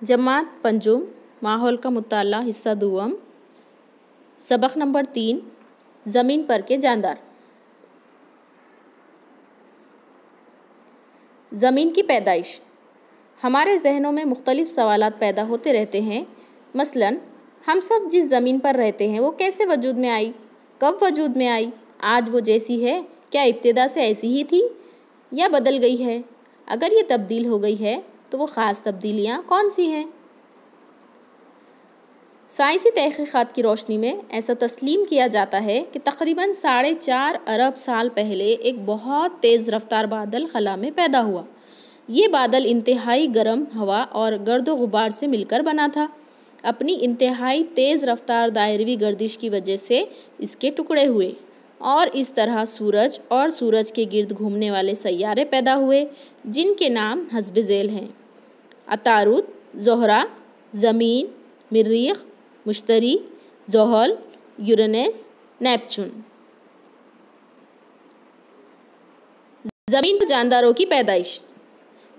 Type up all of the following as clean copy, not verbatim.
जमात पंजुम माहौल का मुताला हिस्सा दुआम सबक नंबर 3 ज़मीन पर के जानदार। ज़मीन की पैदाइश। हमारे जहनों में मुख्तलिफ़ सवालात पैदा होते रहते हैं। मसलन हम सब जिस ज़मीन पर रहते हैं वो कैसे वजूद में आई, कब वजूद में आई, आज वो जैसी है क्या इब्तिदा से ऐसी ही थी या बदल गई है, अगर ये तब्दील हो गई है तो वो ख़ास तब्दीलियाँ कौन सी हैं। साइंसी तहक़ीक़ात की रोशनी में ऐसा तस्लीम किया जाता है कि तकरीबन 4.5 अरब साल पहले एक बहुत तेज़ रफ्तार बादल खला में पैदा हुआ। ये बादल इंतहाई गर्म हवा और गर्द गुबार से मिलकर बना था। अपनी इंतहाई तेज़ रफ्तार दायरवी गर्दिश की वजह से इसके टुकड़े हुए और इस तरह सूरज और सूरज के गिर्द घूमने वाले सैयारे पैदा हुए जिनके नाम हस्ब ज़ैल हैं: अतारुद, ज़ोहरा, ज़मीन, मरीख़, मुश्तरी, ज़ुहल, यूरेनस, नेपच्यून। ज़मीन पर जानदारों की पैदाइश।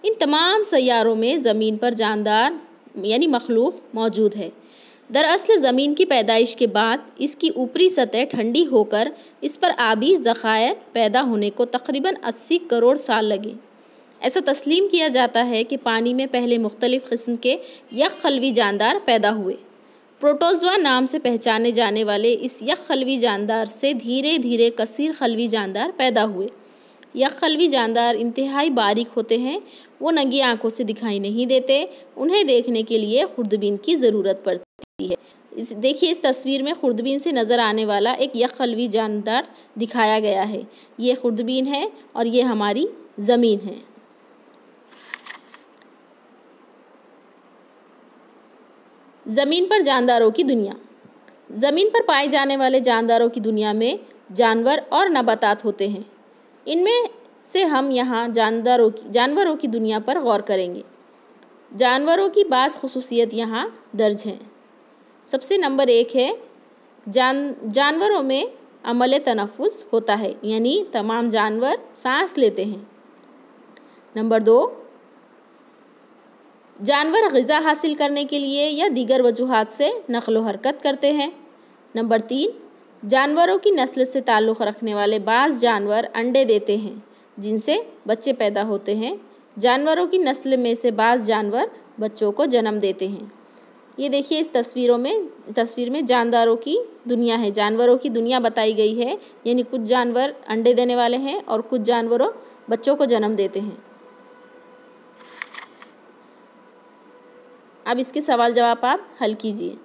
इन तमाम सैयारों में ज़मीन पर जानदार यानी मखलूक मौजूद है। दरअसल ज़मीन की पैदाइश के बाद इसकी ऊपरी सतह ठंडी होकर इस पर आबी ज़खायर पैदा होने को तकरीबन 80 करोड़ साल लगे। ऐसा तस्लीम किया जाता है कि पानी में पहले मुख्तलिफ़ किस्म के यक खलवी जानदार पैदा हुए। प्रोटोज़ोआ नाम से पहचाने जाने वाले इस यक खलवी जानदार से धीरे धीरे कसीर खलवी जानदार पैदा हुए। यक खलवी जानदार इंतहाई बारीक होते हैं, वो नंगी आँखों से दिखाई नहीं देते, उन्हें देखने के लिए खुर्दबीन की ज़रूरत पड़ती है। देखिए इस तस्वीर में खुर्दबीन से नज़र आने वाला एक यक खलवी जानदार दिखाया गया है। ये खुर्दबीन है और ये हमारी ज़मीन है। ज़मीन पर जानदारों की दुनिया। ज़मीन पर पाए जाने वाले जानदारों की दुनिया में जानवर और नबातात होते हैं। इनमें से हम यहाँ जानवरों की दुनिया पर गौर करेंगे। जानवरों की बाज़ खुसूसियत यहाँ दर्ज हैं। सबसे नंबर 1 है जानवरों में अमल तनफ़ुस होता है, यानी तमाम जानवर सांस लेते हैं। नंबर 2, जानवर ग़िज़ा हासिल करने के लिए या दीगर वजूहात से नक़्ल व हरकत करते हैं। नंबर 3, जानवरों की नस्ल से ताल्लुक़ रखने वाले बाज़ जानवर अंडे देते हैं जिनसे बच्चे पैदा होते हैं। जानवरों की नस्ल में से बाज़ जानवर बच्चों को जन्म देते हैं। ये देखिए इस तस्वीर में जानदारों की दुनिया है, जानवरों की दुनिया बताई गई है, यानी कुछ जानवर अंडे देने वाले हैं और कुछ जानवरों बच्चों को जन्म देते हैं। अब इसके सवाल जवाब आप हल कीजिए।